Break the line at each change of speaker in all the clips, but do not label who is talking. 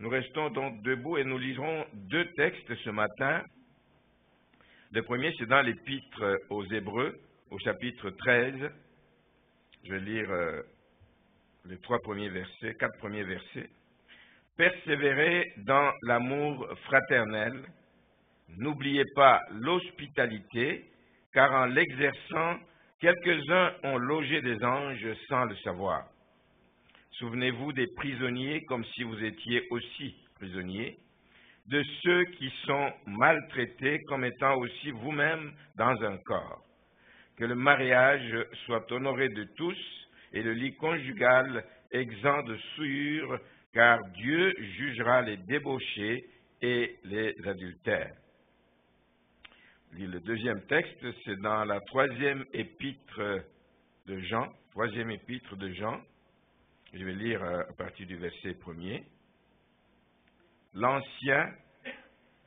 Nous restons donc debout et nous liserons deux textes ce matin. Le premier, c'est dans l'Épître aux Hébreux, au chapitre 13. Je vais lire les quatre premiers versets. Persévérez dans l'amour fraternel. N'oubliez pas l'hospitalité, car en l'exerçant, quelques-uns ont logé des anges sans le savoir. Souvenez-vous des prisonniers comme si vous étiez aussi prisonniers, de ceux qui sont maltraités comme étant aussi vous-même dans un corps. Que le mariage soit honoré de tous et le lit conjugal exempt de souillure, car Dieu jugera les débauchés et les adultères. Le deuxième texte, c'est dans la troisième épître de Jean. Je vais lire à partir du verset 1er. L'ancien,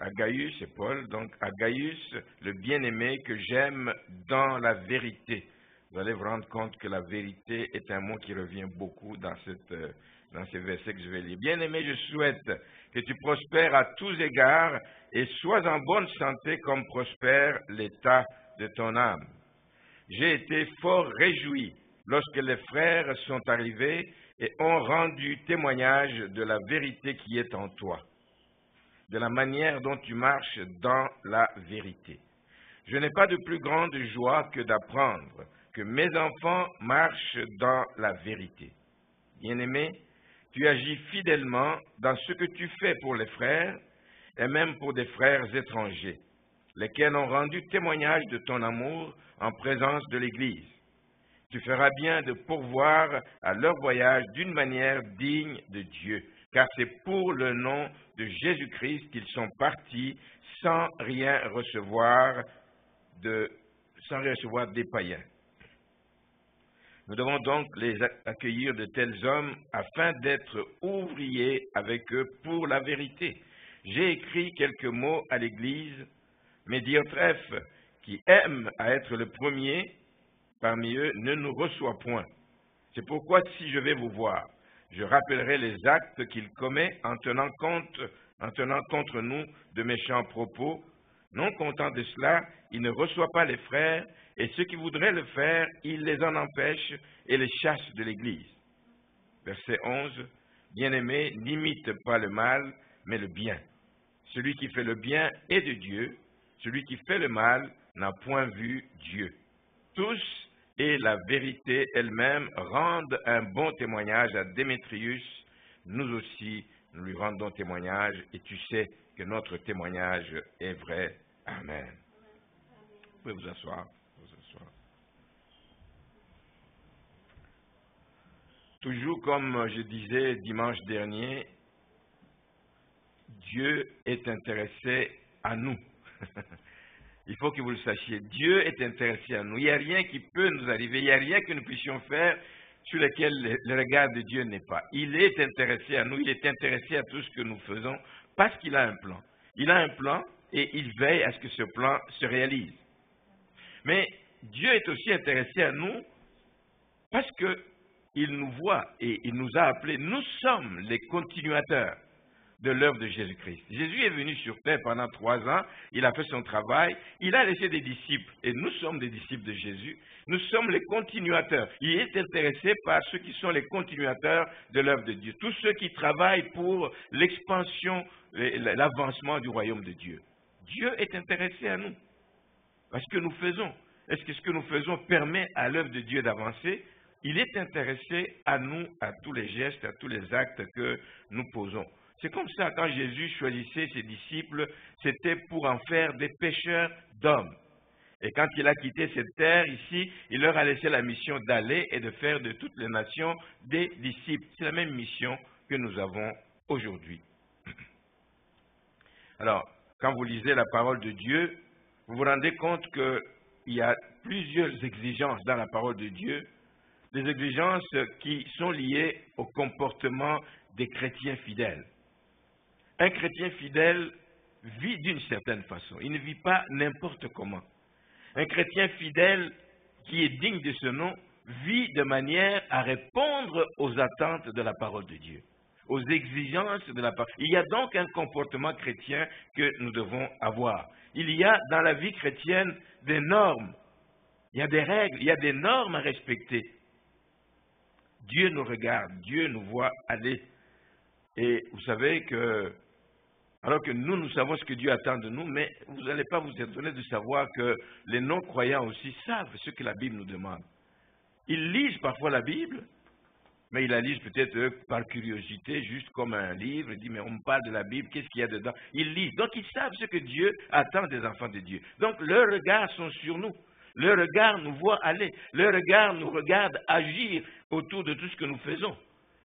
à Gaius, c'est Paul, donc à Gaius, le bien-aimé que j'aime dans la vérité. Vous allez vous rendre compte que la vérité est un mot qui revient beaucoup dans ces versets que je vais lire. Bien-aimé, je souhaite que tu prospères à tous égards et sois en bonne santé comme prospère l'état de ton âme. J'ai été fort réjoui lorsque les frères sont arrivés et ont rendu témoignage de la vérité qui est en toi, de la manière dont tu marches dans la vérité. Je n'ai pas de plus grande joie que d'apprendre que mes enfants marchent dans la vérité. Bien-aimé, tu agis fidèlement dans ce que tu fais pour les frères et même pour des frères étrangers, lesquels ont rendu témoignage de ton amour en présence de l'Église. Tu feras bien de pourvoir à leur voyage d'une manière digne de Dieu, car c'est pour le nom de Jésus-Christ qu'ils sont partis sans rien recevoir des païens. Nous devons donc les accueillir de tels hommes afin d'être ouvriers avec eux pour la vérité. J'ai écrit quelques mots à l'Église, mais Diotrephe, qui aime à être le premier parmi eux, ne nous reçoit point. C'est pourquoi si je vais vous voir, je rappellerai les actes qu'il commet en tenant contre nous de méchants propos. Non content de cela, il ne reçoit pas les frères, et ceux qui voudraient le faire, il les en empêche et les chasse de l'Église. Verset 11. Bien-aimés, n'imite pas le mal, mais le bien. Celui qui fait le bien est de Dieu, celui qui fait le mal n'a point vu Dieu. Tous et la vérité elle-même rendent un bon témoignage à Démétrius. Nous aussi, nous lui rendons témoignage et tu sais que notre témoignage est vrai. Amen. Vous pouvez vous asseoir. Toujours comme je disais dimanche dernier, Dieu est intéressé à nous. Il faut que vous le sachiez. Dieu est intéressé à nous. Il n'y a rien qui peut nous arriver. Il n'y a rien que nous puissions faire sur lequel le regard de Dieu n'est pas. Il est intéressé à nous. Il est intéressé à tout ce que nous faisons parce qu'il a un plan. Il a un plan et il veille à ce que ce plan se réalise. Mais Dieu est aussi intéressé à nous parce qu'il nous voit et il nous a appelés. Nous sommes les continuateurs de l'œuvre de Jésus-Christ. Jésus est venu sur terre pendant 3 ans, il a fait son travail, il a laissé des disciples, et nous sommes des disciples de Jésus, nous sommes les continuateurs. Il est intéressé par ceux qui sont les continuateurs de l'œuvre de Dieu, tous ceux qui travaillent pour l'expansion, l'avancement du royaume de Dieu. Dieu est intéressé à nous, à ce que nous faisons. Est-ce que ce que nous faisons permet à l'œuvre de Dieu d'avancer? Il est intéressé à nous, à tous les gestes, à tous les actes que nous posons. C'est comme ça, quand Jésus choisissait ses disciples, c'était pour en faire des pêcheurs d'hommes. Et quand il a quitté cette terre ici, il leur a laissé la mission d'aller et de faire de toutes les nations des disciples. C'est la même mission que nous avons aujourd'hui. Alors, quand vous lisez la parole de Dieu, vous vous rendez compte qu'il y a plusieurs exigences dans la parole de Dieu, des exigences qui sont liées au comportement des chrétiens fidèles. Un chrétien fidèle vit d'une certaine façon. Il ne vit pas n'importe comment. Un chrétien fidèle qui est digne de ce nom vit de manière à répondre aux attentes de la parole de Dieu. aux exigences de la parole. Il y a donc un comportement chrétien que nous devons avoir. Il y a dans la vie chrétienne des normes, il y a des règles, il y a des normes à respecter. Dieu nous regarde, Dieu nous voit aller. Et vous savez que, alors que nous savons ce que Dieu attend de nous, mais vous n'allez pas vous étonner de savoir que les non-croyants aussi savent ce que la Bible nous demande. Ils lisent parfois la Bible, mais ils la lisent peut-être par curiosité, juste comme un livre. Ils disent, mais on me parle de la Bible, qu'est-ce qu'il y a dedans? Ils lisent. Donc ils savent ce que Dieu attend des enfants de Dieu. Donc leurs regards sont sur nous. Leur regard nous voit aller. Leur regard nous regarde agir autour de tout ce que nous faisons.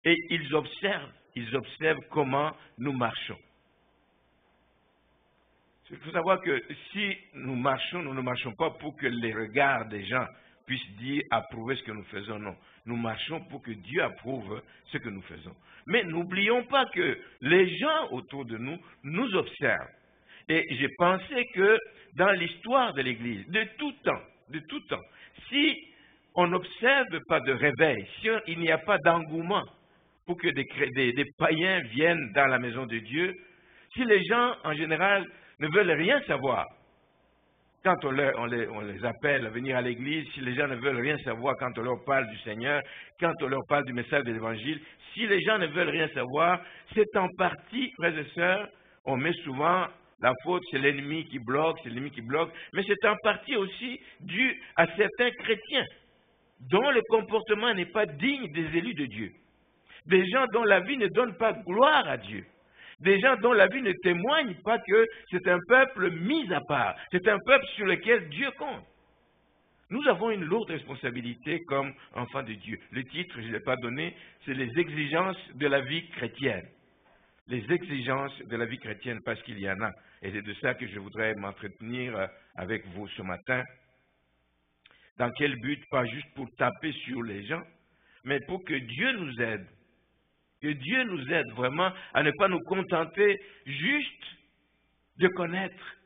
Et ils observent comment nous marchons. Il faut savoir que si nous marchons, nous ne marchons pas pour que les regards des gens puissent dire, approuver ce que nous faisons. Non, nous marchons pour que Dieu approuve ce que nous faisons. Mais n'oublions pas que les gens autour de nous nous observent. Et j'ai pensé que dans l'histoire de l'Église, de tout temps, si on n'observe pas de réveil, si il n'y a pas d'engouement pour que des païens viennent dans la maison de Dieu, si les gens en général ne veulent rien savoir, quand on les appelle à venir à l'église, si les gens ne veulent rien savoir quand on leur parle du Seigneur, quand on leur parle du message de l'évangile, si les gens ne veulent rien savoir, c'est en partie, frères et sœurs, on met souvent la faute, c'est l'ennemi qui bloque, mais c'est en partie aussi dû à certains chrétiens dont le comportement n'est pas digne des élus de Dieu. Des gens dont la vie ne donne pas gloire à Dieu. Des gens dont la vie ne témoigne pas que c'est un peuple mis à part. C'est un peuple sur lequel Dieu compte. Nous avons une lourde responsabilité comme enfants de Dieu. Le titre, je ne l'ai pas donné, c'est les exigences de la vie chrétienne. Les exigences de la vie chrétienne, parce qu'il y en a. Et c'est de ça que je voudrais m'entretenir avec vous ce matin. Dans quel but? Pas juste pour taper sur les gens, mais pour que Dieu nous aide. Que Dieu nous aide vraiment à ne pas nous contenter juste de connaître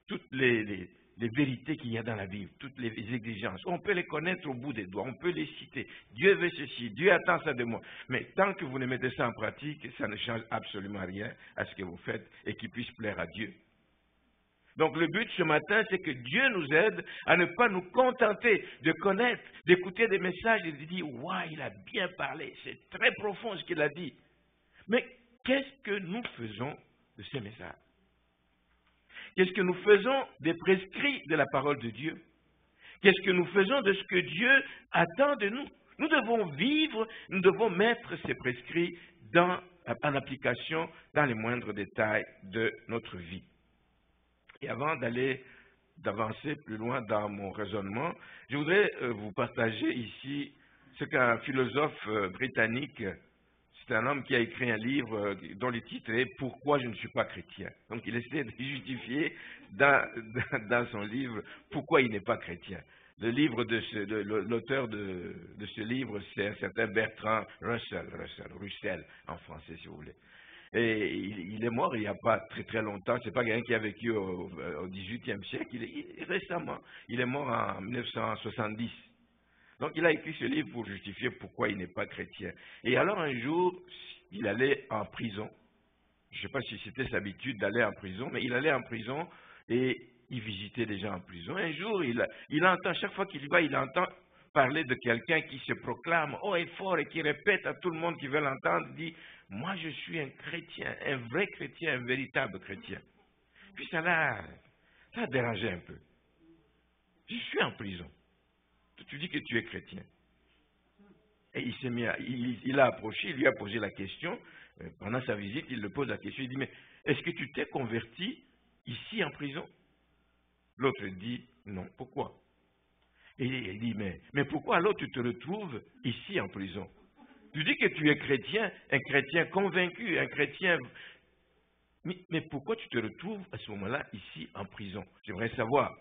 toutes les vérités qu'il y a dans la Bible, toutes les exigences. On peut les connaître au bout des doigts, on peut les citer. Dieu veut ceci, Dieu attend ça de moi. Mais tant que vous ne mettez ça en pratique, ça ne change absolument rien à ce que vous faites et qui puisse plaire à Dieu. Donc le but ce matin, c'est que Dieu nous aide à ne pas nous contenter de connaître, d'écouter des messages et de dire « Waouh, il a bien parlé, c'est très profond ce qu'il a dit ». Mais qu'est-ce que nous faisons de ces messages? Qu'est-ce que nous faisons des prescrits de la parole de Dieu? Qu'est-ce que nous faisons de ce que Dieu attend de nous? Nous devons vivre, nous devons mettre ces prescrits en application dans les moindres détails de notre vie. Et avant d'avancer plus loin dans mon raisonnement, je voudrais vous partager ici ce qu'un philosophe britannique, c'est un homme qui a écrit un livre dont le titre est « Pourquoi je ne suis pas chrétien ». Donc il essaie de justifier dans son livre pourquoi il n'est pas chrétien. L'auteur de ce livre, c'est un certain Bertrand Russell en français si vous voulez. Et il est mort il n'y a pas très très longtemps, c'est pas quelqu'un qui a vécu au XVIIIe siècle, récemment, il est mort en 1970. Donc il a écrit ce livre pour justifier pourquoi il n'est pas chrétien. Et alors un jour, il allait en prison, je ne sais pas si c'était sa habitude d'aller en prison, mais il allait en prison et il visitait les gens en prison. Un jour, il entend, chaque fois qu'il y va, il entend parler de quelqu'un qui se proclame haut et fort et qui répète à tout le monde qui veut l'entendre, dit « Moi, je suis un chrétien, un vrai chrétien, un véritable chrétien. » Puis ça l'a dérangé un peu. « Je suis en prison. Tu dis que tu es chrétien. » Et il s'est mis il a approché, il lui a posé la question. Pendant sa visite, il le pose la question. Il dit « Mais est-ce que tu t'es converti ici en prison ?» L'autre dit « Non, pourquoi ?» Et il dit, mais pourquoi alors tu te retrouves ici en prison? Tu dis que tu es chrétien, un chrétien convaincu, un chrétien... Mais pourquoi tu te retrouves à ce moment-là ici en prison? J'aimerais savoir.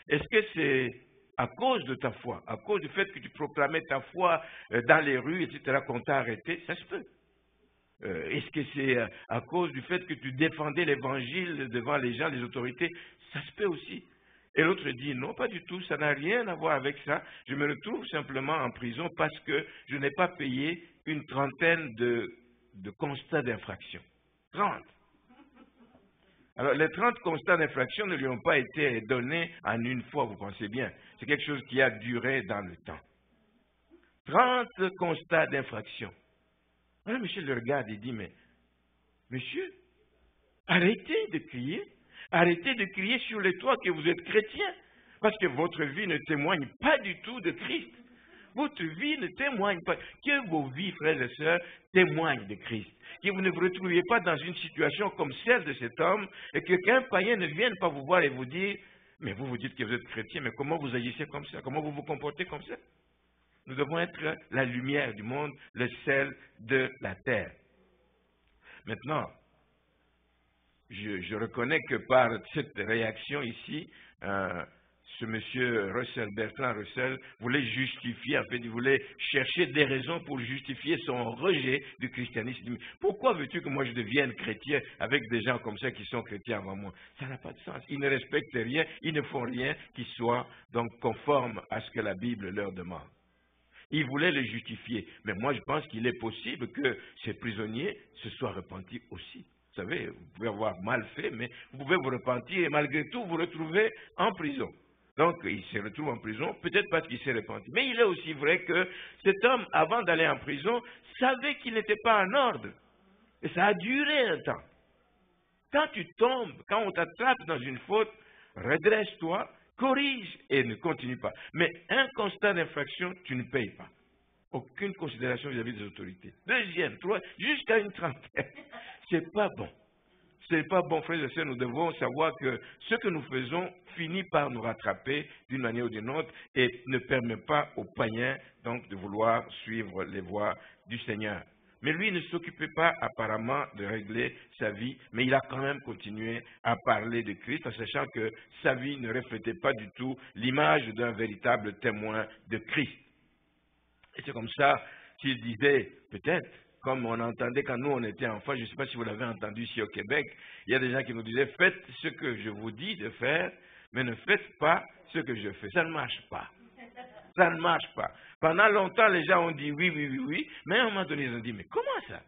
Est-ce que c'est à cause de ta foi, à cause du fait que tu proclamais ta foi dans les rues, etc., qu'on t'a arrêté? Ça se peut. Est-ce que c'est à cause du fait que tu défendais l'évangile devant les gens, les autorités? Ça se peut aussi. Et l'autre dit, non, pas du tout, ça n'a rien à voir avec ça. Je me retrouve simplement en prison parce que je n'ai pas payé une trentaine de de constats d'infraction. 30. Alors, les 30 constats d'infraction ne lui ont pas été donnés en une fois, vous pensez bien. C'est quelque chose qui a duré dans le temps. 30 constats d'infraction. Alors, monsieur le regarde et dit, mais, monsieur, arrêtez de crier. Arrêtez de crier sur les toits que vous êtes chrétien. Parce que votre vie ne témoigne pas du tout de Christ. Votre vie ne témoigne pas. Que vos vies, frères et sœurs, témoignent de Christ. Que vous ne vous retrouviez pas dans une situation comme celle de cet homme et qu'un païen ne vienne pas vous voir et vous dire, mais vous vous dites que vous êtes chrétien, mais comment vous agissez comme ça? Comment vous vous comportez comme ça? Nous devons être la lumière du monde, le sel de la terre. Maintenant, je reconnais que par cette réaction ici, ce monsieur Russell, Bertrand Russell, voulait justifier, en fait, il voulait chercher des raisons pour justifier son rejet du christianisme. Pourquoi veux-tu que moi je devienne chrétien avec des gens comme ça qui sont chrétiens avant moi? Ça n'a pas de sens. Ils ne respectent rien, ils ne font rien qui soit donc conforme à ce que la Bible leur demande. Il voulait le justifier. Mais moi, je pense qu'il est possible que ces prisonniers se soient repentis aussi. Vous savez, vous pouvez avoir mal fait, mais vous pouvez vous repentir et malgré tout vous retrouver en prison. Donc, il se retrouve en prison, peut-être parce qu'il s'est repenti. Mais il est aussi vrai que cet homme, avant d'aller en prison, savait qu'il n'était pas en ordre. Et ça a duré un temps. Quand tu tombes, quand on t'attrape dans une faute, redresse-toi, corrige et ne continue pas. Mais un constat d'infraction, tu ne payes pas. Aucune considération vis-à-vis des autorités. Deuxième, troisième, jusqu'à une trentaine. C'est pas bon. C'est pas bon, frères et sœurs, nous devons savoir que ce que nous faisons finit par nous rattraper d'une manière ou d'une autre et ne permet pas aux païens donc de vouloir suivre les voies du Seigneur. Mais lui ne s'occupait pas apparemment de régler sa vie, mais il a quand même continué à parler de Christ en sachant que sa vie ne reflétait pas du tout l'image d'un véritable témoin de Christ. Et c'est comme ça qu'il disait, peut-être, comme on entendait quand nous on était enfants, je ne sais pas si vous l'avez entendu ici au Québec, il y a des gens qui nous disaient, faites ce que je vous dis de faire, mais ne faites pas ce que je fais. Ça ne marche pas. Ça ne marche pas. Pendant longtemps, les gens ont dit oui, oui, oui, oui, mais à un moment donné, ils ont dit, mais comment ça?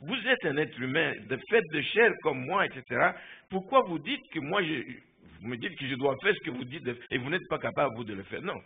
Vous êtes un être humain, de fait de chair comme moi, etc. Pourquoi vous dites que moi, vous me dites que je dois faire ce que vous dites et vous n'êtes pas capable, vous, de le faire? Non.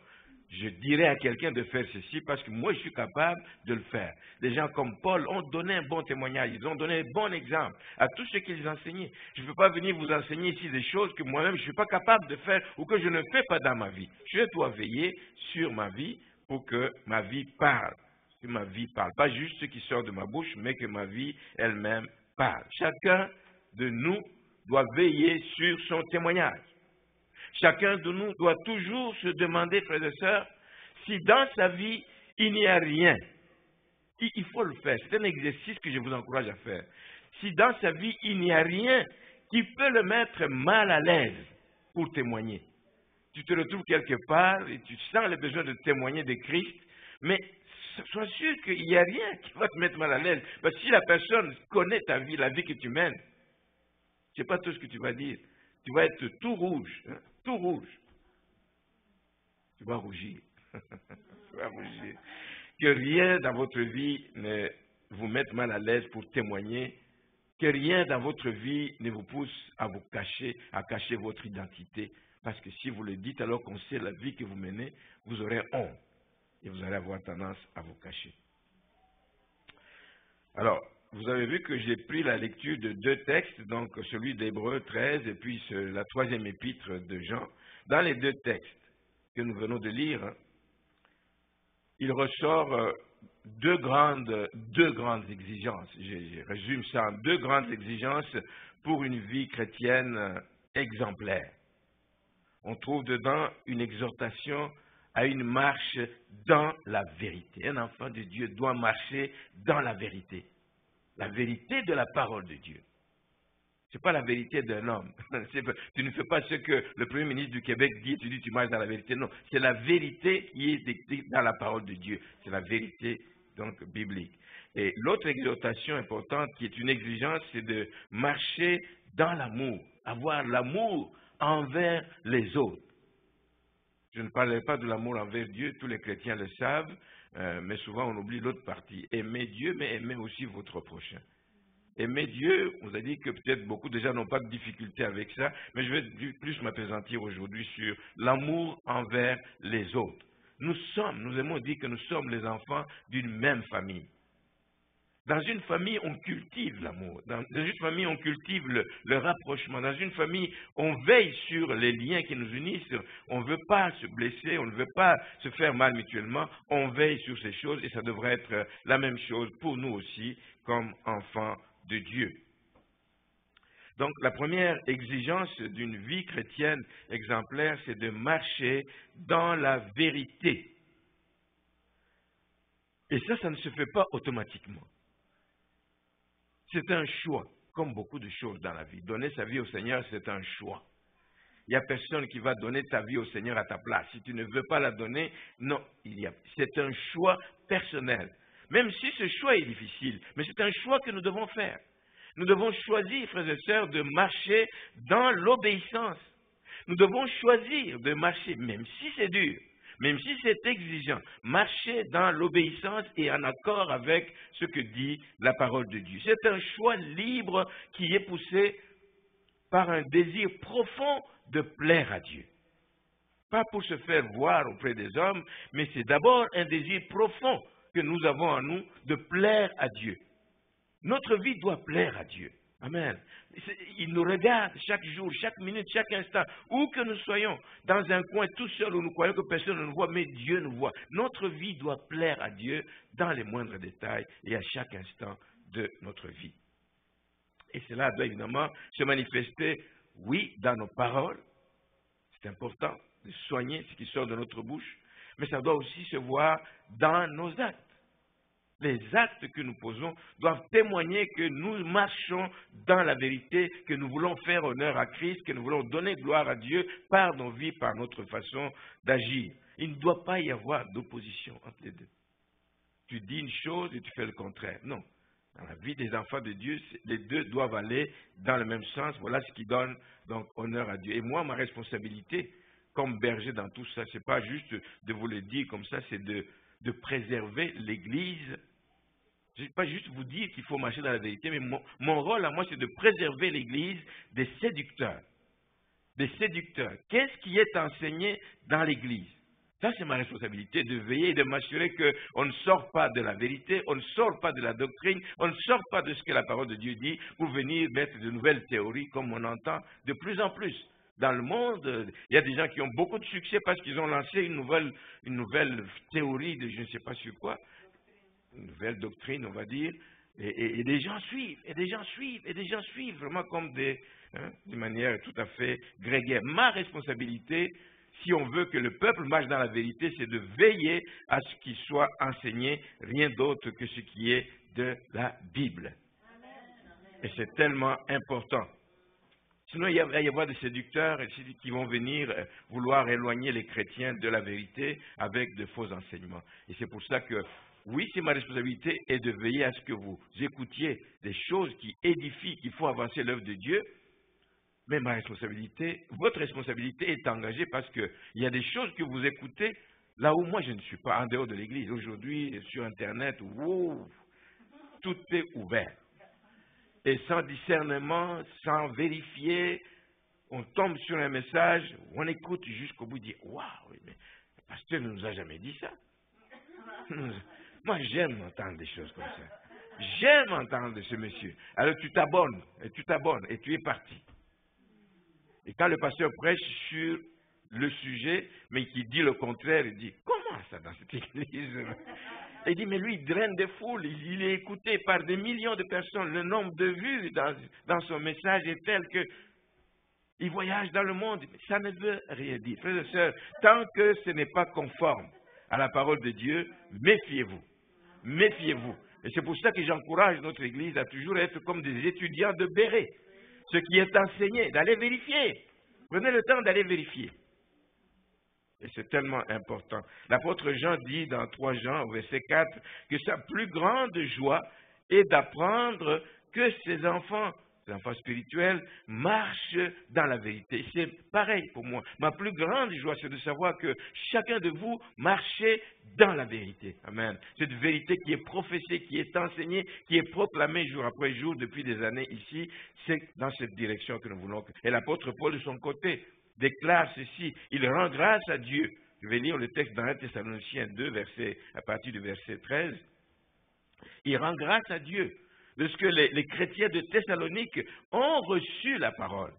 Je dirais à quelqu'un de faire ceci parce que moi, je suis capable de le faire. Des gens comme Paul ont donné un bon témoignage, ils ont donné un bon exemple à tous ceux qu'ils enseignaient. Je ne peux pas venir vous enseigner ici des choses que moi-même, je ne suis pas capable de faire ou que je ne fais pas dans ma vie. Je dois veiller sur ma vie pour que ma vie parle. Que ma vie parle. Pas juste ce qui sort de ma bouche, mais que ma vie elle-même parle. Chacun de nous doit veiller sur son témoignage. Chacun de nous doit toujours se demander, frères et sœurs, si dans sa vie, il n'y a rien. Il faut le faire. C'est un exercice que je vous encourage à faire. Si dans sa vie, il n'y a rien qui peut le mettre mal à l'aise pour témoigner. Tu te retrouves quelque part et tu sens le besoin de témoigner de Christ, mais sois sûr qu'il n'y a rien qui va te mettre mal à l'aise. Parce que si la personne connaît ta vie, la vie que tu mènes, je ne sais pas tout ce que tu vas dire. Tu vas être tout rouge, hein, tout rouge. Tu vas rougir. Tu vas rougir. Que rien dans votre vie ne vous mette mal à l'aise pour témoigner. Que rien dans votre vie ne vous pousse à vous cacher, à cacher votre identité. Parce que si vous le dites alors qu'on sait la vie que vous menez, vous aurez honte. Et vous allez avoir tendance à vous cacher. Alors, vous avez vu que j'ai pris la lecture de deux textes, donc celui d'Hébreux 13 et puis la troisième épître de Jean. Dans les deux textes que nous venons de lire, il ressort deux grandes exigences. Je résume ça en deux grandes exigences pour une vie chrétienne exemplaire. On trouve dedans une exhortation à une marche dans la vérité. Un enfant de Dieu doit marcher dans la vérité. La vérité de la parole de Dieu. Ce n'est pas la vérité d'un homme. Tu ne fais pas ce que le Premier ministre du Québec dit, tu dis tu marches dans la vérité. Non, c'est la vérité qui est décrite dans la parole de Dieu. C'est la vérité donc biblique. Et l'autre exhortation importante qui est une exigence, c'est de marcher dans l'amour, avoir l'amour envers les autres. Je ne parlerai pas de l'amour envers Dieu, tous les chrétiens le savent, mais souvent on oublie l'autre partie. Aimez Dieu, mais aimez aussi votre prochain. Aimer Dieu, on vous a dit que peut-être beaucoup déjà n'ont pas de difficulté avec ça, mais je vais plus m'appesantir aujourd'hui sur l'amour envers les autres. Nous aimons dire que nous sommes les enfants d'une même famille. Dans une famille, on cultive l'amour. Dans une famille, on cultive le rapprochement. Dans une famille, on veille sur les liens qui nous unissent. On ne veut pas se blesser, on ne veut pas se faire mal mutuellement. On veille sur ces choses et ça devrait être la même chose pour nous aussi comme enfants de Dieu. Donc, la première exigence d'une vie chrétienne exemplaire, c'est de marcher dans la vérité. Et ça ne se fait pas automatiquement. C'est un choix, comme beaucoup de choses dans la vie. Donner sa vie au Seigneur, c'est un choix. Il n'y a personne qui va donner ta vie au Seigneur à ta place. Si tu ne veux pas la donner, non, c'est un choix personnel. Même si ce choix est difficile, mais c'est un choix que nous devons faire. Nous devons choisir, frères et sœurs, de marcher dans l'obéissance. Nous devons choisir de marcher, même si c'est dur, même si c'est exigeant, marcher dans l'obéissance et en accord avec ce que dit la parole de Dieu. C'est un choix libre qui est poussé par un désir profond de plaire à Dieu. Pas pour se faire voir auprès des hommes, mais c'est d'abord un désir profond que nous avons en nous de plaire à Dieu. Notre vie doit plaire à Dieu. Amen. Il nous regarde chaque jour, chaque minute, chaque instant, où que nous soyons, dans un coin tout seul où nous croyons que personne ne nous voit, mais Dieu nous voit. Notre vie doit plaire à Dieu dans les moindres détails et à chaque instant de notre vie. Et cela doit évidemment se manifester, oui, dans nos paroles. C'est important de soigner ce qui sort de notre bouche, mais ça doit aussi se voir dans nos actes. Les actes que nous posons doivent témoigner que nous marchons dans la vérité, que nous voulons faire honneur à Christ, que nous voulons donner gloire à Dieu par nos vies, par notre façon d'agir. Il ne doit pas y avoir d'opposition entre les deux. Tu dis une chose et tu fais le contraire. Non. Dans la vie des enfants de Dieu, les deux doivent aller dans le même sens. Voilà ce qui donne donc honneur à Dieu. Et moi, ma responsabilité, comme berger dans tout ça, ce n'est pas juste de vous le dire comme ça, c'est de préserver l'Église. Je ne vais pas juste vous dire qu'il faut marcher dans la vérité, mais mon rôle à moi, c'est de préserver l'Église des séducteurs. Des séducteurs. Qu'est-ce qui est enseigné dans l'Église? Ça, c'est ma responsabilité, de veiller et de m'assurer qu'on ne sort pas de la vérité, on ne sort pas de la doctrine, on ne sort pas de ce que la parole de Dieu dit pour venir mettre de nouvelles théories comme on entend de plus en plus. Dans le monde, il y a des gens qui ont beaucoup de succès parce qu'ils ont lancé une nouvelle théorie de je ne sais pas sur quoi, une nouvelle doctrine, on va dire, et des gens suivent, et des gens suivent, vraiment comme de manière tout à fait grégaire. Ma responsabilité, si on veut que le peuple marche dans la vérité, c'est de veiller à ce qu'il soit enseigné, rien d'autre que ce qui est de la Bible. Et c'est tellement important. Sinon, il va y avoir des séducteurs qui vont venir vouloir éloigner les chrétiens de la vérité avec de faux enseignements. Et c'est pour ça que, oui, c'est ma responsabilité est de veiller à ce que vous écoutiez des choses qui édifient, qui font avancer l'œuvre de Dieu. Mais ma responsabilité, votre responsabilité est engagée parce qu'il y a des choses que vous écoutez là où moi je ne suis pas, en dehors de l'Église. Aujourd'hui, sur Internet, wow, tout est ouvert. Et sans discernement, sans vérifier, on tombe sur un message, on écoute jusqu'au bout, dit waouh, mais le pasteur ne nous a jamais dit ça. Moi, j'aime entendre des choses comme ça. J'aime entendre de ce monsieur. Alors tu t'abonnes, et tu es parti. Et quand le pasteur prêche sur le sujet, mais qui dit le contraire, il dit comment ça dans cette église? Il dit, mais lui, il draine des foules, il est écouté par des millions de personnes. Le nombre de vues dans son message est tel qu'il voyage dans le monde. Ça ne veut rien dire. Frères et sœurs, tant que ce n'est pas conforme à la parole de Dieu, méfiez-vous. Méfiez-vous. Et c'est pour ça que j'encourage notre Église à toujours être comme des étudiants de Béret. Ce qui est enseigné, d'aller vérifier. Prenez le temps d'aller vérifier. Et c'est tellement important. L'apôtre Jean dit dans 3 Jean, au verset 4, que sa plus grande joie est d'apprendre que ses enfants les enfants spirituels marchent dans la vérité. C'est pareil pour moi. Ma plus grande joie, c'est de savoir que chacun de vous marchez dans la vérité. Amen. Cette vérité qui est professée, qui est enseignée, qui est proclamée jour après jour depuis des années ici, c'est dans cette direction que nous voulons. Et l'apôtre Paul, de son côté, déclare ceci. Il rend grâce à Dieu. Je vais lire le texte dans 1 Thessaloniciens 2, à partir du verset 13. Il rend grâce à Dieu de ce que les chrétiens de Thessalonique ont reçu la parole.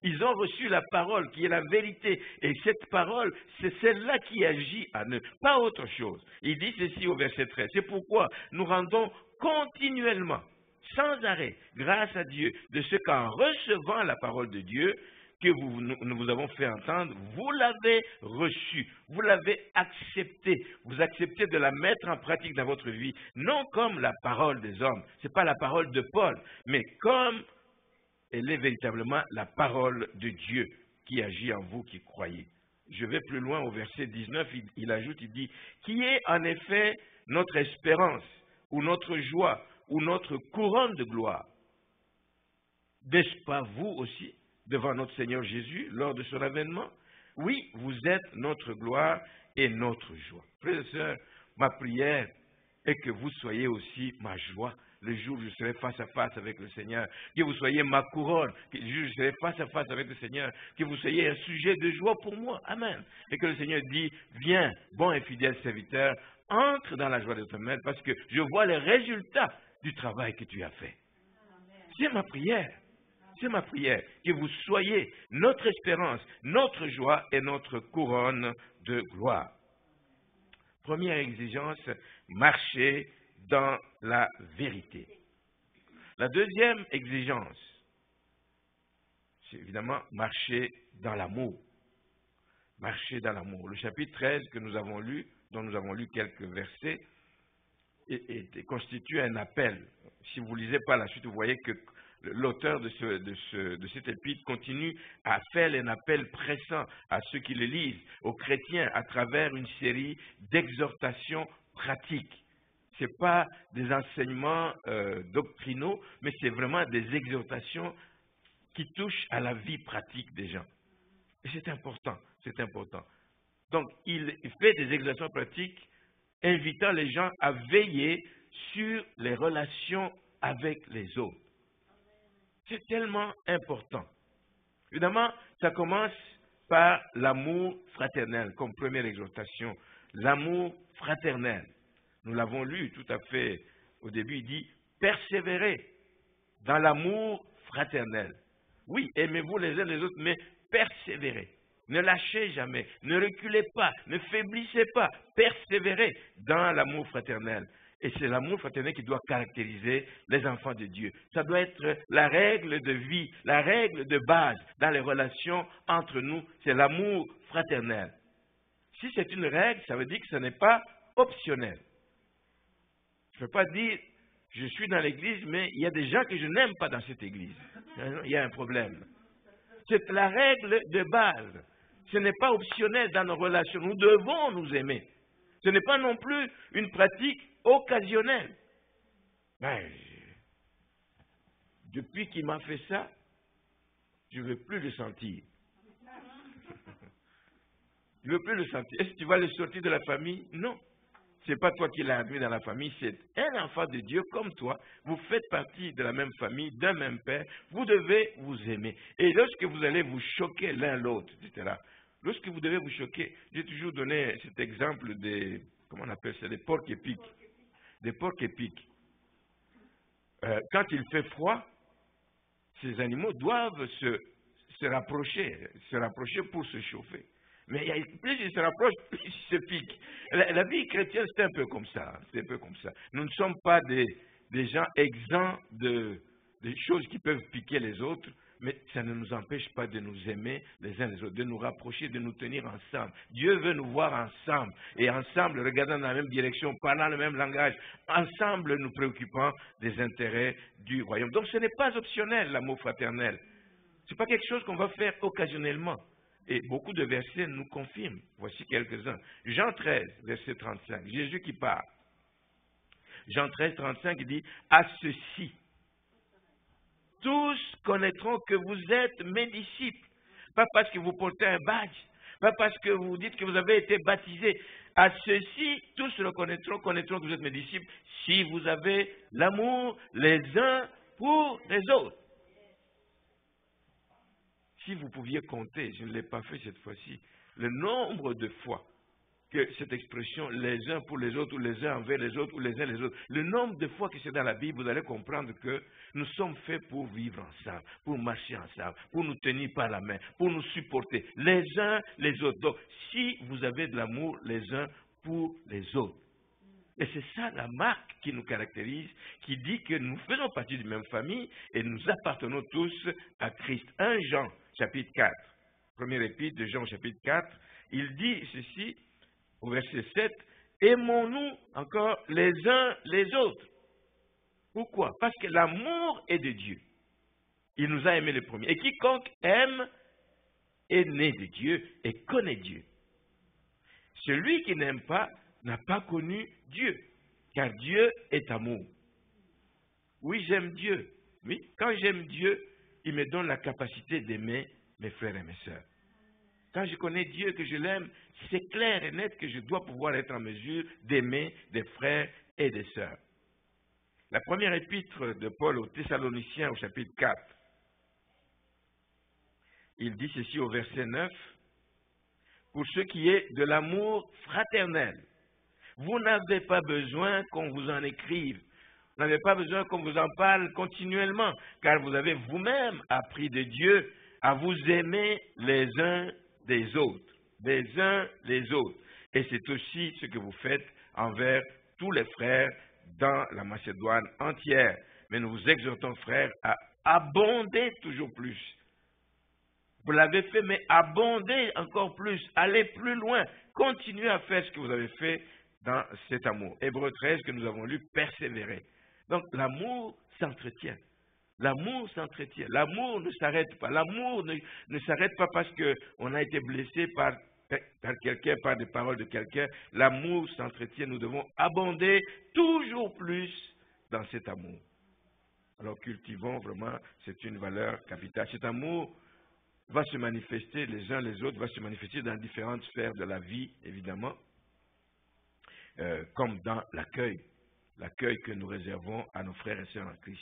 Ils ont reçu la parole qui est la vérité. Et cette parole, c'est celle-là qui agit en eux, pas autre chose. Il dit ceci au verset 13. C'est pourquoi nous rendons continuellement, sans arrêt, grâce à Dieu, de ce qu'en recevant la parole de Dieu, que nous vous avons fait entendre, vous l'avez reçue, vous l'avez acceptée, vous acceptez de la mettre en pratique dans votre vie, non comme la parole des hommes, ce n'est pas la parole de Paul, mais comme elle est véritablement la parole de Dieu qui agit en vous qui croyez. Je vais plus loin au verset 19, il ajoute, il dit, qui est en effet notre espérance, ou notre joie, ou notre couronne de gloire. N'est-ce pas vous aussi devant notre Seigneur Jésus lors de son avènement? Oui, vous êtes notre gloire et notre joie. Frères et sœurs, ma prière est que vous soyez aussi ma joie le jour où je serai face à face avec le Seigneur, que vous soyez ma couronne, que le jour où je serai face à face avec le Seigneur, que vous soyez un sujet de joie pour moi. Amen. Et que le Seigneur dit, viens, bon et fidèle serviteur, entre dans la joie de ton maître parce que je vois les résultats du travail que tu as fait. C'est ma prière. C'est ma prière, que vous soyez notre espérance, notre joie et notre couronne de gloire. Première exigence, marcher dans la vérité. La deuxième exigence, c'est évidemment marcher dans l'amour. Marcher dans l'amour. Le chapitre 13 que nous avons lu, dont nous avons lu quelques versets, constitue un appel. Si vous lisez par la suite, vous voyez que l'auteur de cet épître continue à faire un appel pressant à ceux qui le lisent, aux chrétiens, à travers une série d'exhortations pratiques. Ce n'est pas des enseignements doctrinaux, mais c'est vraiment des exhortations qui touchent à la vie pratique des gens. Et c'est important, c'est important. Donc, il fait des exhortations pratiques, invitant les gens à veiller sur les relations avec les autres. C'est tellement important. Évidemment, ça commence par l'amour fraternel, comme première exhortation. L'amour fraternel. Nous l'avons lu tout à fait au début, il dit « Persévérez dans l'amour fraternel ». Oui, aimez-vous les uns les autres, mais persévérez. Ne lâchez jamais, ne reculez pas, ne faiblissez pas, persévérez dans l'amour fraternel. Et c'est l'amour fraternel qui doit caractériser les enfants de Dieu. Ça doit être la règle de vie, la règle de base dans les relations entre nous, c'est l'amour fraternel. Si c'est une règle, ça veut dire que ce n'est pas optionnel. Je ne peux pas dire, je suis dans l'église, mais il y a des gens que je n'aime pas dans cette église. Il y a un problème. C'est la règle de base. Ce n'est pas optionnel dans nos relations. Nous devons nous aimer. Ce n'est pas non plus une pratique occasionnelle. Depuis qu'il m'a fait ça, je ne veux plus le sentir. Je ne veux plus le sentir. Est-ce que tu vas le sortir de la famille? Non. Ce n'est pas toi qui l'as admis dans la famille, c'est un enfant de Dieu comme toi. Vous faites partie de la même famille, d'un même père. Vous devez vous aimer. Et lorsque vous allez vous choquer l'un l'autre, etc., lorsque vous devez vous choquer, j'ai toujours donné cet exemple des, comment on appelle ça, des porcs épics. Des porcs épics. Quand il fait froid, ces animaux doivent se rapprocher pour se chauffer. Mais plus ils se rapprochent, plus ils se piquent. La vie chrétienne, c'est un peu comme ça. C'est un peu comme ça. Nous ne sommes pas des gens exempts des choses qui peuvent piquer les autres, mais ça ne nous empêche pas de nous aimer les uns les autres, de nous rapprocher, de nous tenir ensemble. Dieu veut nous voir ensemble. Et ensemble, regardant dans la même direction, parlant le même langage, ensemble nous préoccupant des intérêts du royaume. Donc ce n'est pas optionnel, l'amour fraternel. Ce n'est pas quelque chose qu'on va faire occasionnellement. Et beaucoup de versets nous confirment. Voici quelques-uns. Jean 13, verset 35. Jésus qui parle. Jean 13, 35, il dit « À ceci, tous connaîtront que vous êtes mes disciples. Pas parce que vous portez un badge, pas parce que vous dites que vous avez été baptisé. À ceux-ci, tous le connaîtront que vous êtes mes disciples, si vous avez l'amour les uns pour les autres. Si vous pouviez compter, je ne l'ai pas fait cette fois-ci, le nombre de fois que cette expression les uns pour les autres, ou les uns envers les autres, ou les uns les autres, le nombre de fois que c'est dans la Bible, vous allez comprendre que nous sommes faits pour vivre ensemble, pour marcher ensemble, pour nous tenir par la main, pour nous supporter les uns les autres. Donc, si vous avez de l'amour les uns pour les autres, et c'est ça la marque qui nous caractérise, qui dit que nous faisons partie d'une même famille et nous appartenons tous à Christ. 1 Jean, chapitre 4, première épître de Jean, chapitre 4, il dit ceci, au verset 7, « Aimons-nous encore les uns les autres. » Pourquoi? Parce que l'amour est de Dieu. Il nous a aimés les premiers. Et quiconque aime est né de Dieu et connaît Dieu. Celui qui n'aime pas n'a pas connu Dieu, car Dieu est amour. Oui, j'aime Dieu. Oui, quand j'aime Dieu, il me donne la capacité d'aimer mes frères et mes sœurs. Quand je connais Dieu, que je l'aime, c'est clair et net que je dois pouvoir être en mesure d'aimer des frères et des sœurs. La première épître de Paul aux Thessaloniciens au chapitre 4, il dit ceci au verset 9, « Pour ce qui est de l'amour fraternel, vous n'avez pas besoin qu'on vous en écrive, vous n'avez pas besoin qu'on vous en parle continuellement, car vous avez vous-même appris de Dieu à vous aimer les uns des autres, les uns les autres. Et c'est aussi ce que vous faites envers tous les frères dans la Macédoine entière. Mais nous vous exhortons, frères, à abonder toujours plus. Vous l'avez fait, mais abondez encore plus, allez plus loin, continuez à faire ce que vous avez fait dans cet amour. Hébreux 13 que nous avons lu, persévérer. Donc l'amour s'entretient. L'amour s'entretient. L'amour ne s'arrête pas. L'amour ne s'arrête pas parce qu'on a été blessé par quelqu'un, par des paroles de quelqu'un. L'amour s'entretient. Nous devons abonder toujours plus dans cet amour. Alors cultivons vraiment, c'est une valeur capitale. Cet amour va se manifester les uns les autres, va se manifester dans différentes sphères de la vie, évidemment, comme dans l'accueil que nous réservons à nos frères et sœurs en Christ.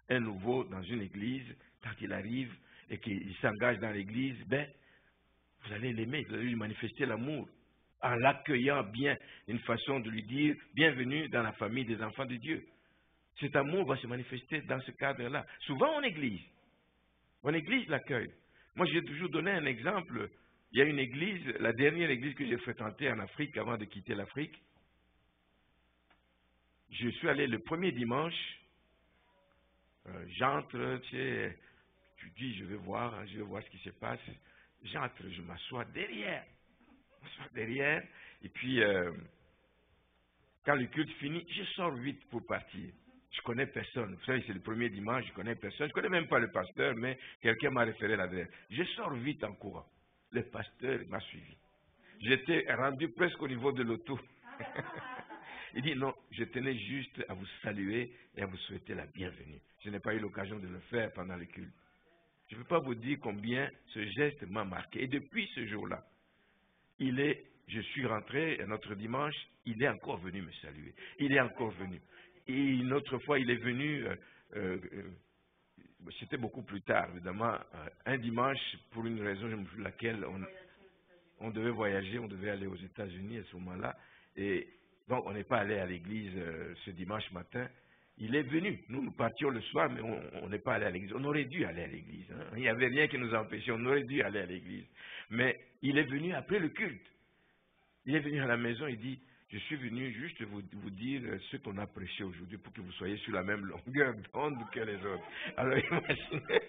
Un nouveau dans une église, quand il arrive et qu'il s'engage dans l'église, vous allez l'aimer, vous allez lui manifester l'amour en l'accueillant bien, une façon de lui dire bienvenue dans la famille des enfants de Dieu. Cet amour va se manifester dans ce cadre-là. Souvent en église l'accueil. Moi, j'ai toujours donné un exemple. Il y a une église, la dernière église que j'ai fréquentée en Afrique avant de quitter l'Afrique. Je suis allé le premier dimanche. J'entre, tu dis, je vais voir ce qui se passe. J'entre, je m'assois derrière. Et puis, quand le culte finit, je sors vite pour partir. Je connais personne. Vous savez, c'est le premier dimanche, je connais personne. Je connais même pas le pasteur, mais quelqu'un m'a référé l'adresse. Je sors vite en courant. Le pasteur m'a suivi. J'étais rendu presque au niveau de l'auto. Il dit non, je tenais juste à vous saluer et à vous souhaiter la bienvenue. Je n'ai pas eu l'occasion de le faire pendant le culte. Je ne peux pas vous dire combien ce geste m'a marqué. Et depuis ce jour-là, je suis rentré un autre dimanche, il est encore venu me saluer. Il est encore venu. Et une autre fois, il est venu, c'était beaucoup plus tard, évidemment, un dimanche, pour une raison pour laquelle on devait voyager, on devait aller aux États-Unis à ce moment-là. Et donc, on n'est pas allé à l'église ce dimanche matin. Il est venu. Nous partions le soir, mais on n'est pas allé à l'église. On aurait dû aller à l'église. Hein. Il n'y avait rien qui nous empêchait. On aurait dû aller à l'église. Mais il est venu après le culte. Il est venu à la maison, il dit, je suis venu juste vous dire ce qu'on a prêché aujourd'hui pour que vous soyez sur la même longueur d'onde que les autres. Alors imaginez,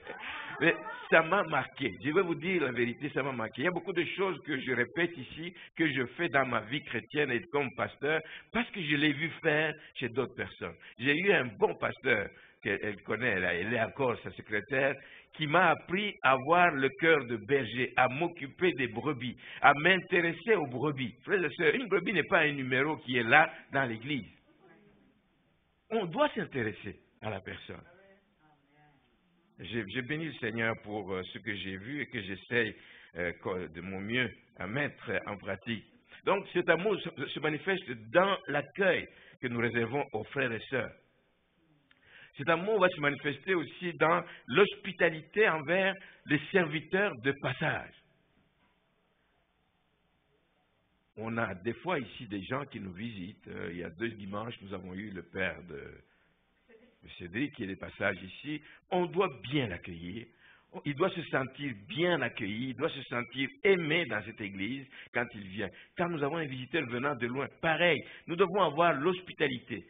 mais ça m'a marqué. Je vais vous dire la vérité, ça m'a marqué. Il y a beaucoup de choses que je répète ici, que je fais dans ma vie chrétienne et comme pasteur, parce que je l'ai vu faire chez d'autres personnes. J'ai eu un bon pasteur, qu'elle connaît, elle est encore sa secrétaire, qui m'a appris à avoir le cœur de berger, à m'occuper des brebis, à m'intéresser aux brebis. Frères et sœurs, une brebis n'est pas un numéro qui est là dans l'église. On doit s'intéresser à la personne. J'ai béni le Seigneur pour ce que j'ai vu et que j'essaye de mon mieux à mettre en pratique. Donc cet amour se manifeste dans l'accueil que nous réservons aux frères et sœurs. Cet amour va se manifester aussi dans l'hospitalité envers les serviteurs de passage. On a des fois ici des gens qui nous visitent. Il y a 2 dimanches, nous avons eu le père de Cédric qui est de passage ici. On doit bien l'accueillir. Il doit se sentir bien accueilli, il doit se sentir aimé dans cette église quand il vient. Quand nous avons un visiteur venant de loin, pareil, nous devons avoir l'hospitalité.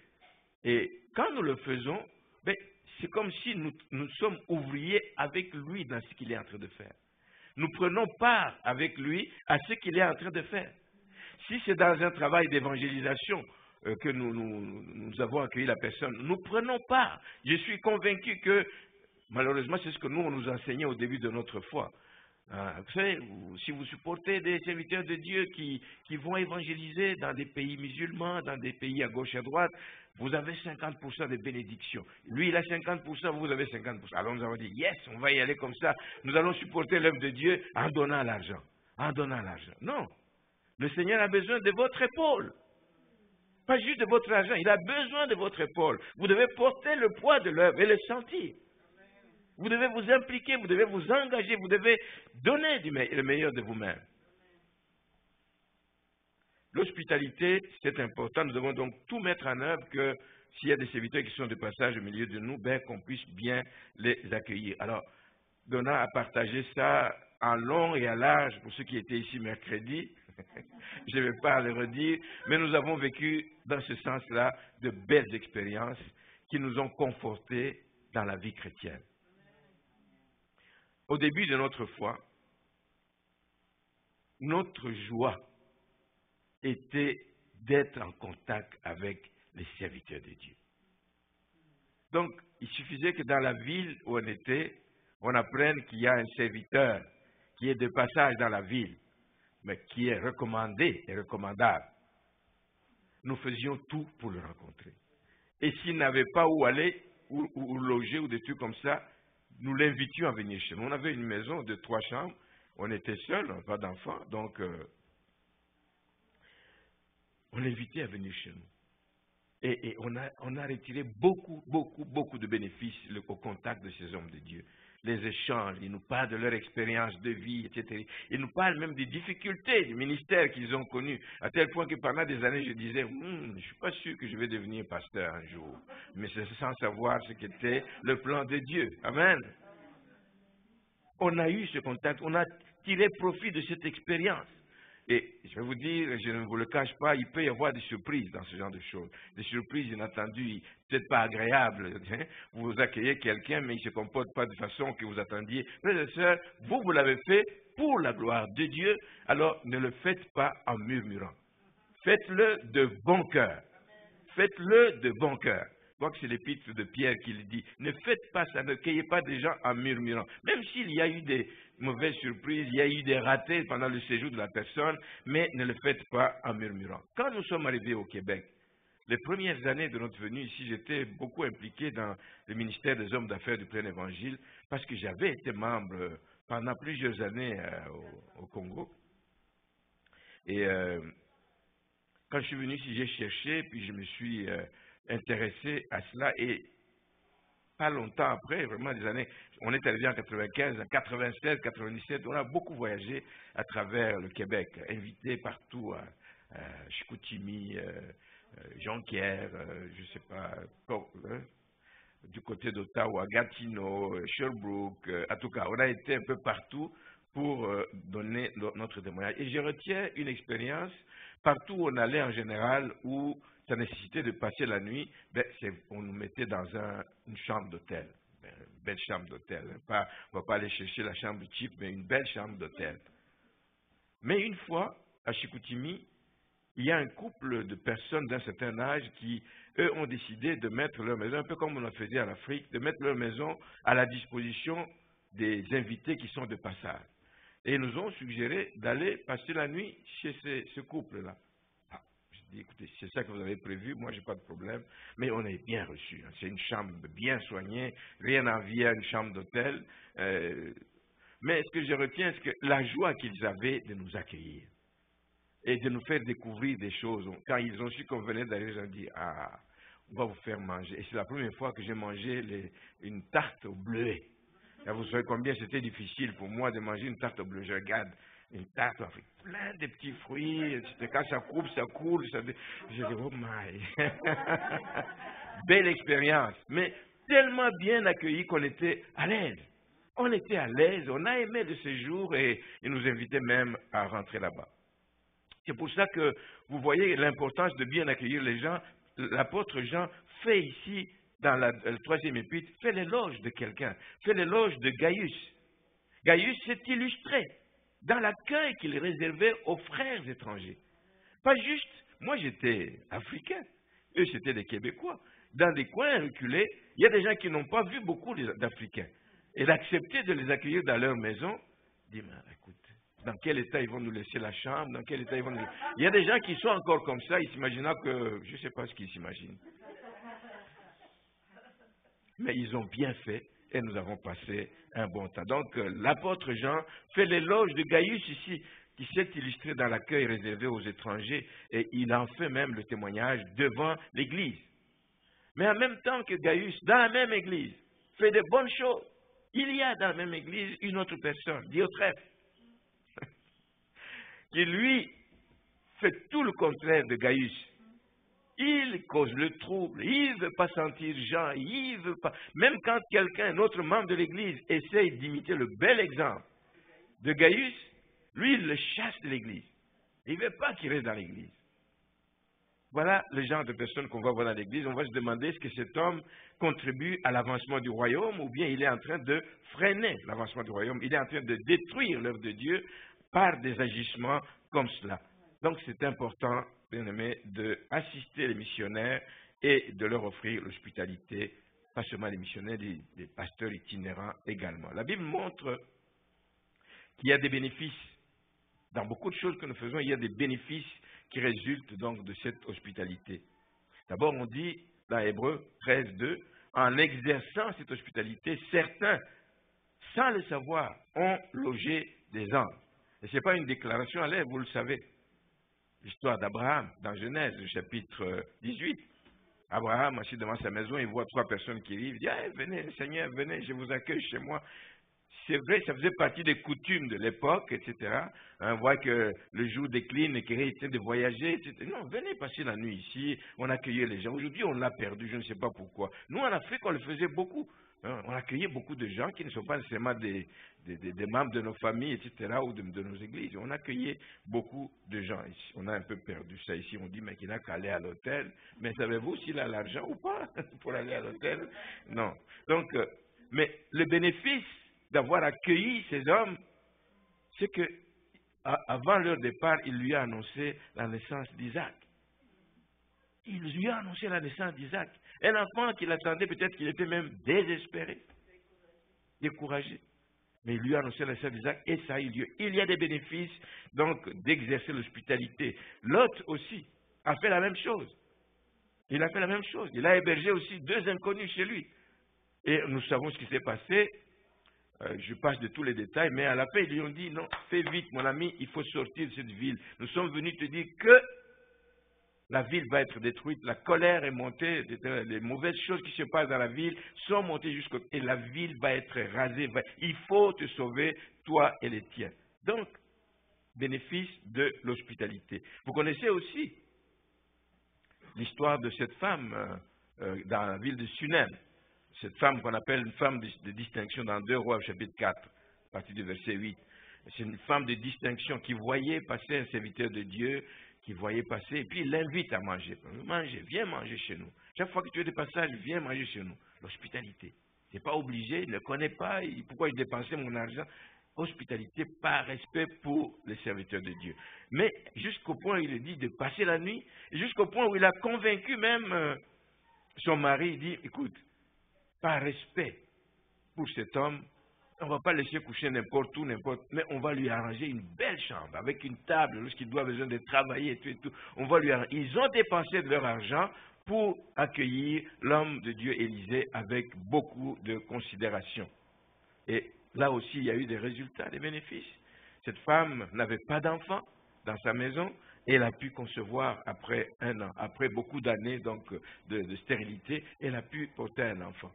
Et quand nous le faisons, c'est comme si nous sommes ouvriers avec lui dans ce qu'il est en train de faire. Nous prenons part avec lui à ce qu'il est en train de faire. Si c'est dans un travail d'évangélisation que nous avons accueilli la personne, nous prenons part. Je suis convaincu que, malheureusement, c'est ce que nous, on nous enseignait au début de notre foi. Vous savez, si vous supportez des serviteurs de Dieu qui vont évangéliser dans des pays musulmans, dans des pays à gauche et à droite, vous avez 50% de bénédictions. Lui, il a 50%, vous avez 50%. Alors nous avons dit, yes, on va y aller comme ça. Nous allons supporter l'œuvre de Dieu en donnant l'argent. En donnant l'argent. Non. Le Seigneur a besoin de votre épaule. Pas juste de votre argent, il a besoin de votre épaule. Vous devez porter le poids de l'œuvre et le sentir. Vous devez vous impliquer, vous devez vous engager, vous devez donner le meilleur de vous-même. L'hospitalité, c'est important. Nous devons donc tout mettre en œuvre que s'il y a des serviteurs qui sont de passage au milieu de nous, qu'on puisse bien les accueillir. Alors, Donna a partagé ça en long et en large pour ceux qui étaient ici mercredi. Je ne vais pas le redire, mais nous avons vécu dans ce sens-là de belles expériences qui nous ont confortés dans la vie chrétienne. Au début de notre foi, notre joie était d'être en contact avec les serviteurs de Dieu. Donc, il suffisait que dans la ville où on était, on apprenne qu'il y a un serviteur qui est de passage dans la ville, mais qui est recommandé et recommandable. Nous faisions tout pour le rencontrer. Et s'il n'avait pas où aller, ou loger, ou des trucs comme ça, nous l'invitions à venir chez nous. On avait une maison de 3 chambres, on était seuls, pas d'enfants, donc on l'invitait à venir chez nous. Et on a retiré beaucoup de bénéfices au contact de ces hommes de Dieu. Les échanges, ils nous parlent de leur expérience de vie, etc. Ils nous parlent même des difficultés du ministère qu'ils ont connu, à tel point que pendant des années, je disais, je ne suis pas sûr que je vais devenir pasteur un jour. Mais c'est sans savoir ce qu'était le plan de Dieu. Amen. On a eu ce contact, on a tiré profit de cette expérience. Et je vais vous dire, je ne vous le cache pas, il peut y avoir des surprises dans ce genre de choses. Des surprises inattendues, peut-être pas agréables. Vous accueillez quelqu'un, mais il ne se comporte pas de façon que vous attendiez. Frères et sœurs, vous l'avez fait pour la gloire de Dieu, alors ne le faites pas en murmurant. Faites-le de bon cœur. Faites-le de bon cœur. Je crois que c'est l'épître de Pierre qui le dit. Ne faites pas ça, ne cueillez pas des gens en murmurant. Même s'il y a eu des mauvaises surprises, il y a eu des ratés pendant le séjour de la personne, mais ne le faites pas en murmurant. Quand nous sommes arrivés au Québec, les premières années de notre venue ici, j'étais beaucoup impliqué dans le ministère des hommes d'affaires du plein évangile, parce que j'avais été membre pendant plusieurs années au Congo. Et quand je suis venu ici, j'ai cherché, puis je me suis intéressé à cela, et pas longtemps après, vraiment des années, on est arrivé en 95, en 96, 97, on a beaucoup voyagé à travers le Québec, invité partout à Chicoutimi, Jonquière, je ne sais pas, du côté d'Ottawa, Gatineau, Sherbrooke, en tout cas, on a été un peu partout pour donner notre témoignage. Et je retiens une expérience, partout où on allait en général, où ça nécessitait de passer la nuit, on nous mettait dans une chambre d'hôtel, une belle chambre d'hôtel. On ne va pas aller chercher la chambre cheap, mais une belle chambre d'hôtel. Mais une fois, à Chicoutimi, il y a un couple de personnes d'un certain âge qui, eux, ont décidé de mettre leur maison, un peu comme on le faisait en Afrique, de mettre leur maison à la disposition des invités qui sont de passage. Et ils nous ont suggéré d'aller passer la nuit chez ce couple-là. dit, écoutez, c'est ça que vous avez prévu, moi, j'ai pas de problème, mais on est bien reçus. Hein. C'est une chambre bien soignée, rien à envier à une chambre d'hôtel. Mais ce que je retiens, c'est que la joie qu'ils avaient de nous accueillir et de nous faire découvrir des choses. Quand ils ont su qu'on venait d'arriver, ils ont dit, ah, on va vous faire manger. Et c'est la première fois que j'ai mangé une tarte au bleuet. Là, vous savez combien c'était difficile pour moi de manger une tarte au bleuet. Je regarde une tarte avec plein de petits fruits. Quand ça coupe, ça coule. Je dis, oh my. Belle expérience. Mais tellement bien accueillis qu'on était à l'aise. On était à l'aise, on a aimé de ce jour et ils nous invitaient même à rentrer là-bas. C'est pour ça que vous voyez l'importance de bien accueillir les gens. L'apôtre Jean fait ici, dans la troisième épître, fait l'éloge de quelqu'un, fait l'éloge de Gaius. Gaius s'est illustré dans l'accueil qu'il réservait aux frères étrangers. Pas juste, moi j'étais africain, eux c'était des Québécois. Dans des coins reculés, il y a des gens qui n'ont pas vu beaucoup d'Africains. Et d'accepter de les accueillir dans leur maison, dit, mais écoute, dans quel état ils vont nous laisser la chambre, dans quel état ils vont nous... Il y a des gens qui sont encore comme ça, ils s'imaginent que, je ne sais pas ce qu'ils s'imaginent. Mais ils ont bien fait et nous avons passé un bon temps. Donc l'apôtre Jean fait l'éloge de Gaius ici, qui s'est illustré dans l'accueil réservé aux étrangers, et il en fait même le témoignage devant l'Église. Mais en même temps que Gaius, dans la même Église, fait de bonnes choses, il y a dans la même Église une autre personne, Diotrephe, qui lui fait tout le contraire de Gaius. Il cause le trouble, il ne veut pas sentir Jean, il ne veut pas... Même quand quelqu'un, un autre membre de l'Église, essaye d'imiter le bel exemple de Gaius, lui, il le chasse de l'Église. Il ne veut pas qu'il reste dans l'Église. Voilà le genre de personnes qu'on va voir dans l'Église. On va se demander est-ce que cet homme contribue à l'avancement du royaume ou bien il est en train de freiner l'avancement du royaume. Il est en train de détruire l'œuvre de Dieu par des agissements comme cela. Donc c'est important, bien aimé, d'assister les missionnaires et de leur offrir l'hospitalité, pas seulement les missionnaires, les pasteurs itinérants également. La Bible montre qu'il y a des bénéfices. Dans beaucoup de choses que nous faisons, il y a des bénéfices qui résultent donc de cette hospitalité. D'abord, on dit dans Hébreux 13:2, en exerçant cette hospitalité, certains, sans le savoir, ont logé des anges. Et ce n'est pas une déclaration à l'air, vous le savez. L'histoire d'Abraham, dans Genèse, chapitre 18. Abraham, assis devant sa maison, il voit 3 personnes qui arrivent, il dit, hey, venez, Seigneur, venez, je vous accueille chez moi. C'est vrai, ça faisait partie des coutumes de l'époque, etc. On voit que le jour décline et qu'il essaie de voyager, etc. Non, venez passer la nuit ici, on accueillait les gens. Aujourd'hui, on l'a perdu, je ne sais pas pourquoi. Nous, en Afrique, on le faisait beaucoup. On accueillait beaucoup de gens qui ne sont pas nécessairement des membres de nos familles, etc., ou de nos églises. On accueillait beaucoup de gens ici. On a un peu perdu ça ici. On dit, mais qu'il n'a qu'à aller à l'hôtel. Mais savez-vous s'il a l'argent ou pas pour aller à l'hôtel? Non. Donc, mais le bénéfice d'avoir accueilli ces hommes, c'est que avant leur départ, il lui a annoncé la naissance d'Isaac. Il lui a annoncé la naissance d'Isaac. Un enfant qu'il attendait, peut-être qu'il était même désespéré, découragé. Mais il lui a annoncé la naissance d'Isaac et ça a eu lieu. Il y a des bénéfices, donc, d'exercer l'hospitalité. Lot aussi a fait la même chose. Il a fait la même chose. Il a hébergé aussi 2 inconnus chez lui. Et nous savons ce qui s'est passé. Je passe de tous les détails, mais à la fin, ils lui ont dit, non, fais vite, mon ami, il faut sortir de cette ville. Nous sommes venus te dire que la ville va être détruite, la colère est montée, les mauvaises choses qui se passent dans la ville sont montées jusqu'au... Et la ville va être rasée. Il faut te sauver, toi et les tiens. Donc, bénéfice de l'hospitalité. Vous connaissez aussi l'histoire de cette femme dans la ville de Sunem. Cette femme qu'on appelle une femme de distinction dans 2 Rois, chapitre 4, à partir du verset 8. C'est une femme de distinction qui voyait passer un serviteur de Dieu, qui voyait passer, et puis il l'invite à manger. Viens manger chez nous. Chaque fois que tu as des passages, viens manger chez nous. L'hospitalité. Tu n'es pas obligé, il ne connaît pas, pourquoi il dépensait mon argent. Hospitalité par respect pour les serviteurs de Dieu. Mais jusqu'au point où il dit de passer la nuit, et jusqu'au point où il a convaincu même son mari, il dit, écoute, par respect pour cet homme, on ne va pas le laisser coucher n'importe où, mais on va lui arranger une belle chambre, avec une table, lorsqu'il doit besoin de travailler et tout. On va lui arranger. Ils ont dépensé de leur argent pour accueillir l'homme de Dieu Élisée avec beaucoup de considération. Et là aussi, il y a eu des résultats, des bénéfices. Cette femme n'avait pas d'enfant dans sa maison et elle a pu concevoir après un an, après beaucoup d'années donc de stérilité, elle a pu porter un enfant.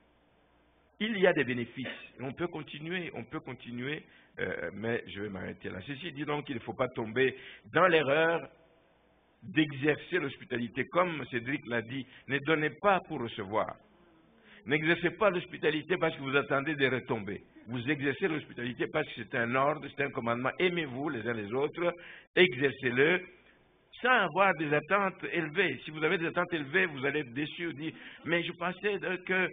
Il y a des bénéfices. On peut continuer, mais je vais m'arrêter là. Ceci dit donc qu'il ne faut pas tomber dans l'erreur d'exercer l'hospitalité. Comme Cédric l'a dit, ne donnez pas pour recevoir. N'exercez pas l'hospitalité parce que vous attendez des retombées. Vous exercez l'hospitalité parce que c'est un ordre, c'est un commandement. Aimez-vous les uns les autres, exercez-le sans avoir des attentes élevées. Si vous avez des attentes élevées, vous allez être déçus. Vous dire, mais je pensais que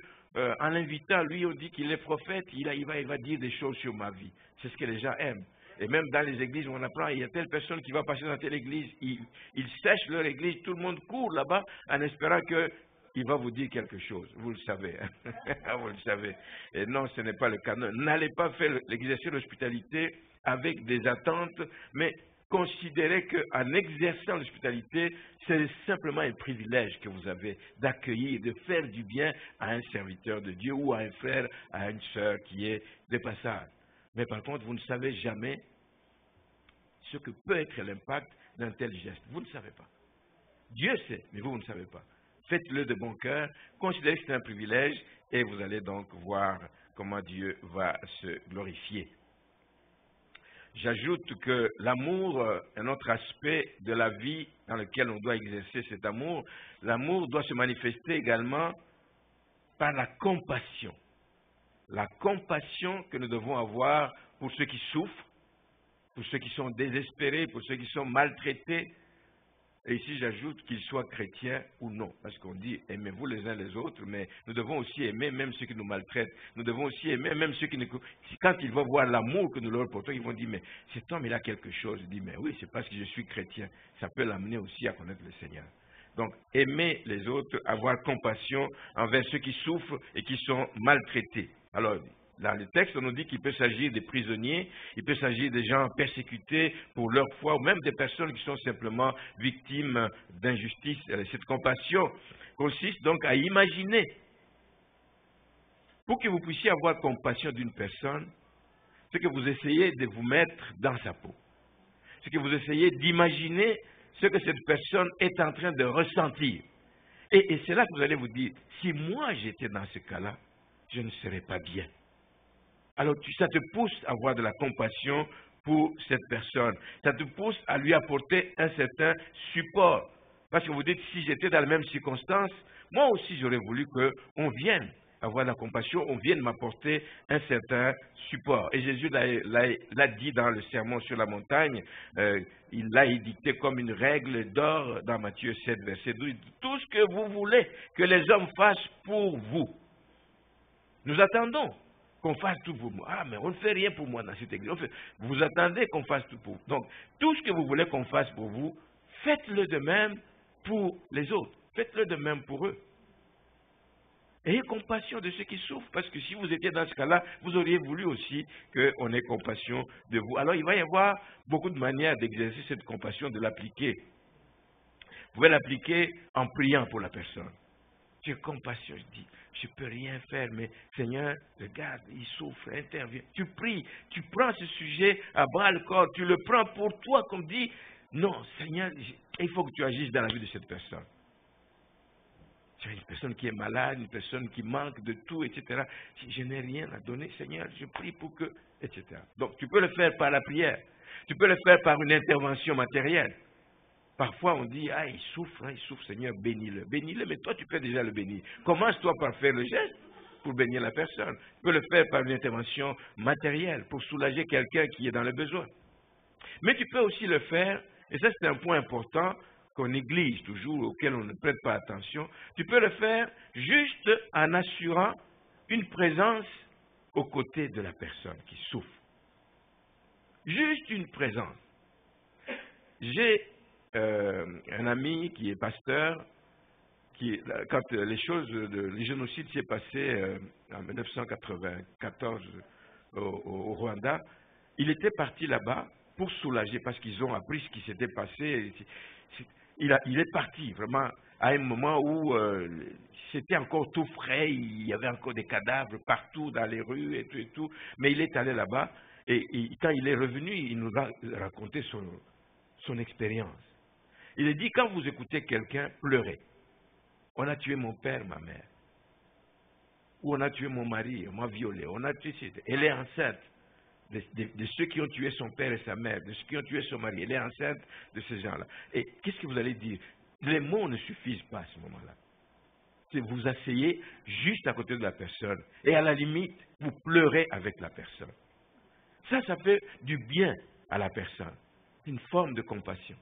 en l'invitant, lui, on dit qu'il est prophète, il va dire des choses sur ma vie. C'est ce que les gens aiment. Et même dans les églises, on apprend, il y a telle personne qui va passer dans telle église, ils sèchent leur église, tout le monde court là-bas en espérant qu'il va vous dire quelque chose. Vous le savez. Vous le savez. Et non, ce n'est pas le cas. N'allez pas faire l'exercice de l'hospitalité avec des attentes, mais considérez qu'en exerçant l'hospitalité, c'est simplement un privilège que vous avez d'accueillir, de faire du bien à un serviteur de Dieu ou à un frère, à une sœur qui est de passage. Mais par contre, vous ne savez jamais ce que peut être l'impact d'un tel geste. Vous ne savez pas. Dieu sait, mais vous ne savez pas. Faites-le de bon cœur, considérez que c'est un privilège et vous allez donc voir comment Dieu va se glorifier. J'ajoute que l'amour, un autre aspect de la vie dans lequel on doit exercer cet amour, l'amour doit se manifester également par la compassion. La compassion que nous devons avoir pour ceux qui souffrent, pour ceux qui sont désespérés, pour ceux qui sont maltraités. Et ici, j'ajoute qu'ils soient chrétiens ou non. Parce qu'on dit, aimez-vous les uns les autres, mais nous devons aussi aimer même ceux qui nous maltraitent. Nous devons aussi aimer même ceux qui nous... Quand ils vont voir l'amour que nous leur portons, ils vont dire, mais cet homme, il a quelque chose. Il dit, mais oui, c'est parce que je suis chrétien. Ça peut l'amener aussi à connaître le Seigneur. Donc, aimer les autres, avoir compassion envers ceux qui souffrent et qui sont maltraités. Alors, dans le texte, on nous dit qu'il peut s'agir des prisonniers, il peut s'agir des gens persécutés pour leur foi, ou même des personnes qui sont simplement victimes d'injustice. Cette compassion consiste donc à imaginer, pour que vous puissiez avoir compassion d'une personne, c'est que vous essayez de vous mettre dans sa peau. C'est que vous essayez d'imaginer ce que cette personne est en train de ressentir. Et c'est là que vous allez vous dire, si moi j'étais dans ce cas-là, je ne serais pas bien. Alors ça te pousse à avoir de la compassion pour cette personne. Ça te pousse à lui apporter un certain support. Parce que vous dites, si j'étais dans les mêmes circonstances, moi aussi j'aurais voulu qu'on vienne avoir de la compassion, on vienne m'apporter un certain support. Et Jésus l'a dit dans le sermon sur la montagne, il l'a édicté comme une règle d'or dans Matthieu 7, verset 12. Tout ce que vous voulez que les hommes fassent pour vous. Nous attendons qu'on fasse tout pour moi. Ah, mais on ne fait rien pour moi dans cette église. Vous attendez qu'on fasse tout pour vous. Donc, tout ce que vous voulez qu'on fasse pour vous, faites-le de même pour les autres. Faites-le de même pour eux. Ayez compassion de ceux qui souffrent, parce que si vous étiez dans ce cas-là, vous auriez voulu aussi qu'on ait compassion de vous. Alors, il va y avoir beaucoup de manières d'exercer cette compassion, de l'appliquer. Vous pouvez l'appliquer en priant pour la personne. J'ai compassion, je dis, je ne peux rien faire, mais Seigneur, regarde, il souffre, intervient. Tu pries, tu prends ce sujet à bras le corps, tu le prends pour toi, comme dit, non, Seigneur, il faut que tu agisses dans la vie de cette personne. Tu as une personne qui est malade, une personne qui manque de tout, etc. Si je n'ai rien à donner, Seigneur, je prie pour que, etc. Donc, tu peux le faire par la prière. Tu peux le faire par une intervention matérielle. Parfois, on dit, ah, il souffre, Seigneur, bénis-le. Bénis-le, mais toi, tu peux déjà le bénir. Commence-toi par faire le geste pour bénir la personne. Tu peux le faire par une intervention matérielle pour soulager quelqu'un qui est dans le besoin. Mais tu peux aussi le faire, et ça, c'est un point important qu'on néglige toujours, auquel on ne prête pas attention. Tu peux le faire juste en assurant une présence aux côtés de la personne qui souffre. Juste une présence. J'ai un ami qui est pasteur, quand le génocide s'est passé en 1994 au Rwanda, il était parti là-bas pour soulager, parce qu'ils ont appris ce qui s'était passé. Il est parti vraiment à un moment où c'était encore tout frais, il y avait encore des cadavres partout dans les rues et tout. Mais il est allé là-bas et quand il est revenu, il nous a raconté son expérience. Il a dit, quand vous écoutez quelqu'un pleurer, on a tué mon père, ma mère, ou on a tué mon mari, on m'a violé, on a tué, elle est enceinte de ceux qui ont tué son père et sa mère, de ceux qui ont tué son mari, elle est enceinte de ces gens-là. Et qu'est-ce que vous allez dire? Les mots ne suffisent pas à ce moment-là. C'est vous asseyez juste à côté de la personne et à la limite, vous pleurez avec la personne. Ça fait du bien à la personne. Une forme de compassion.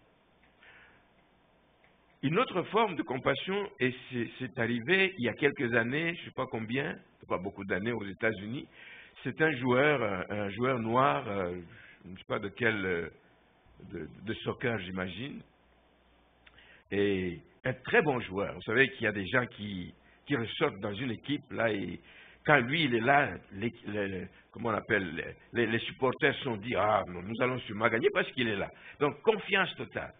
Une autre forme de compassion, et c'est arrivé il y a quelques années, je ne sais pas combien, pas beaucoup d'années aux États-Unis, c'est un joueur noir, je ne sais pas de quel, de soccer j'imagine, et un très bon joueur. Vous savez qu'il y a des gens qui ressortent dans une équipe, là, et quand lui il est là, comment on appelle, les supporters sont dit, ah, nous allons sûrement gagner parce qu'il est là. Donc, confiance totale.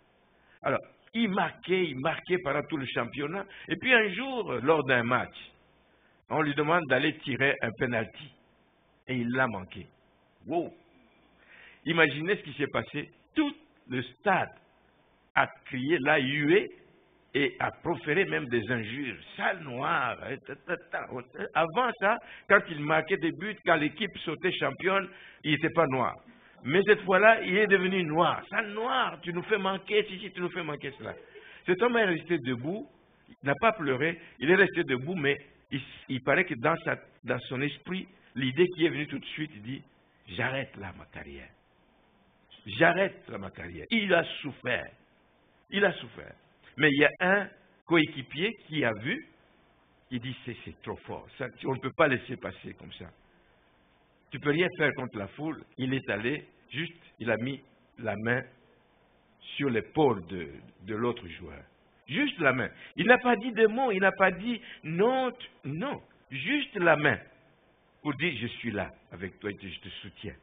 Alors, il marquait pendant tout le championnat. Et puis un jour, lors d'un match, on lui demande d'aller tirer un penalty. Et il l'a manqué. Wow! Imaginez ce qui s'est passé. Tout le stade a crié, l'a hué et a proféré même des injures. Sale noir. Avant ça, quand il marquait des buts, quand l'équipe sautait championne, il n'était pas noir. Mais cette fois-là, il est devenu noir. Sale noir, tu nous fais manquer ceci, tu nous fais manquer cela. Cet homme est resté debout, il n'a pas pleuré, il est resté debout, mais il paraît que dans son esprit, l'idée qui est venue tout de suite, il dit, j'arrête là ma carrière. J'arrête là ma carrière. Il a souffert. Il a souffert. Mais il y a un coéquipier qui a vu, qui dit, c'est trop fort. Ça, on ne peut pas laisser passer comme ça. Tu ne peux rien faire contre la foule. Il est allé, juste, il a mis la main sur l'épaule de l'autre joueur. Juste la main. Il n'a pas dit de mots, il n'a pas dit non, non. Juste la main. Pour dire, je suis là avec toi et je te soutiens.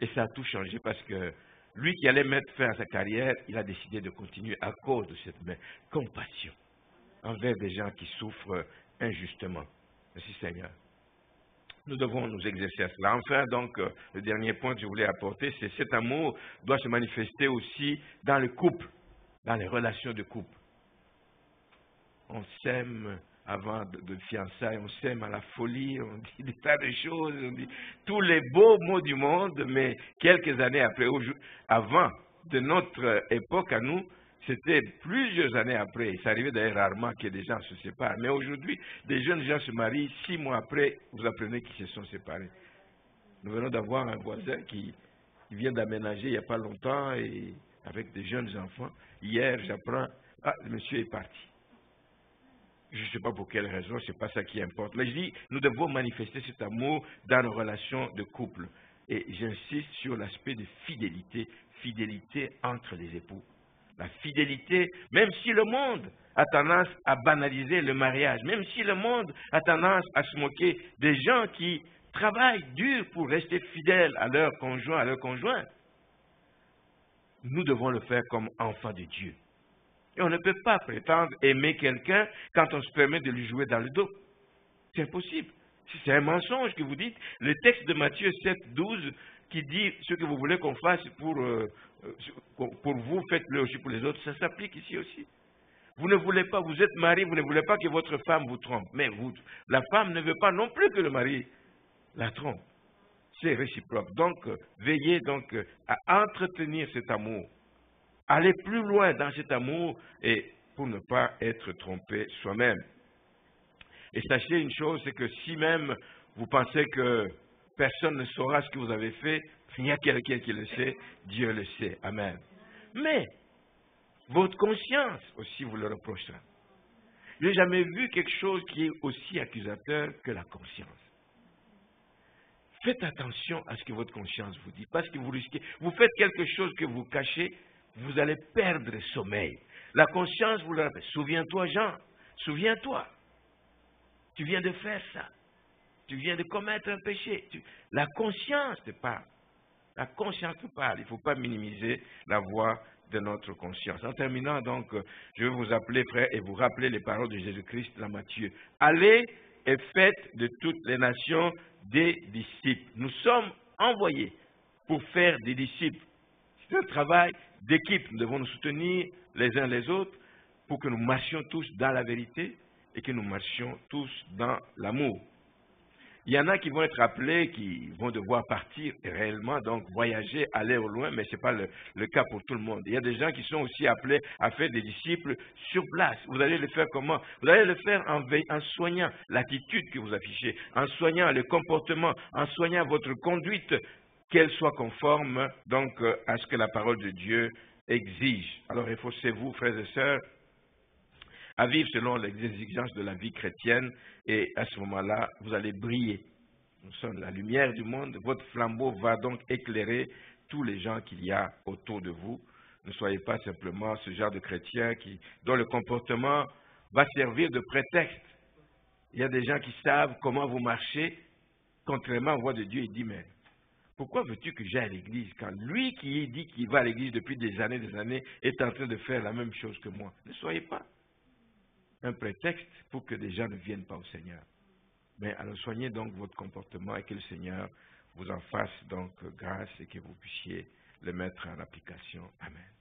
Et ça a tout changé parce que lui qui allait mettre fin à sa carrière, il a décidé de continuer à cause de cette main. Compassion envers des gens qui souffrent injustement. Merci Seigneur. Nous devons nous exercer à cela. Enfin, donc, le dernier point que je voulais apporter, c'est cet amour doit se manifester aussi dans le couple, dans les relations de couple. On s'aime avant de fiançailles, on s'aime à la folie, on dit des tas de choses, on dit tous les beaux mots du monde, mais quelques années après, avant de notre époque à nous, c'était plusieurs années après. Ça arrivait d'ailleurs rarement que des gens se séparent. Mais aujourd'hui, des jeunes gens se marient, 6 mois après, vous apprenez qu'ils se sont séparés. Nous venons d'avoir un voisin qui vient d'aménager il n'y a pas longtemps et avec des jeunes enfants. Hier, j'apprends, le monsieur est parti. Je ne sais pas pour quelle raison, ce n'est pas ça qui importe. Mais je dis, nous devons manifester cet amour dans nos relations de couple. Et j'insiste sur l'aspect de fidélité, fidélité entre les époux. La fidélité, même si le monde a tendance à banaliser le mariage, même si le monde a tendance à se moquer des gens qui travaillent dur pour rester fidèles à leur conjoint, à leur conjointe, nous devons le faire comme enfants de Dieu. Et on ne peut pas prétendre aimer quelqu'un quand on se permet de lui jouer dans le dos. C'est impossible. C'est un mensonge que vous dites. Le texte de Matthieu 7, 12 qui dit ce que vous voulez qu'on fasse pour vous, faites-le aussi pour les autres, ça s'applique ici aussi. Vous ne voulez pas, vous êtes marié, vous ne voulez pas que votre femme vous trompe. Mais la femme ne veut pas non plus que le mari la trompe. C'est réciproque. Donc, veillez donc à entretenir cet amour. Allez plus loin dans cet amour et pour ne pas être trompé soi-même. Et sachez une chose, c'est que si même vous pensez que personne ne saura ce que vous avez fait, il y a quelqu'un qui le sait, Dieu le sait. Amen. Mais, votre conscience aussi vous le reprochera. Je n'ai jamais vu quelque chose qui est aussi accusateur que la conscience. Faites attention à ce que votre conscience vous dit, parce que vous risquez, vous faites quelque chose que vous cachez, vous allez perdre sommeil. La conscience vous le rappelle. Souviens-toi, Jean, souviens-toi. Tu viens de faire ça. Tu viens de commettre un péché. La conscience te parle. La conscience te parle. Il ne faut pas minimiser la voix de notre conscience. En terminant, donc, je vais vous appeler, frère, et vous rappeler les paroles de Jésus-Christ dans Matthieu. Allez et faites de toutes les nations des disciples. Nous sommes envoyés pour faire des disciples. C'est un travail d'équipe. Nous devons nous soutenir les uns les autres pour que nous marchions tous dans la vérité et que nous marchions tous dans l'amour. Il y en a qui vont être appelés, qui vont devoir partir réellement, donc voyager, aller au loin, mais ce n'est pas le cas pour tout le monde. Il y a des gens qui sont aussi appelés à faire des disciples sur place. Vous allez le faire comment? Vous allez le faire en soignant l'attitude que vous affichez, en soignant le comportement, en soignant votre conduite, qu'elle soit conforme donc à ce que la parole de Dieu exige. Alors efforcez-vous, frères et sœurs, à vivre selon les exigences de la vie chrétienne, et à ce moment-là, vous allez briller. Nous sommes la lumière du monde, votre flambeau va donc éclairer tous les gens qu'il y a autour de vous. Ne soyez pas simplement ce genre de chrétien dont le comportement va servir de prétexte. Il y a des gens qui savent comment vous marchez, contrairement aux voix de Dieu. Il dit, mais pourquoi veux-tu que j'aille à l'église quand lui qui dit qu'il va à l'église depuis des années est en train de faire la même chose que moi? Ne soyez pas un prétexte pour que des gens ne viennent pas au Seigneur. Mais alors soignez donc votre comportement et que le Seigneur vous en fasse donc grâce et que vous puissiez le mettre en application. Amen.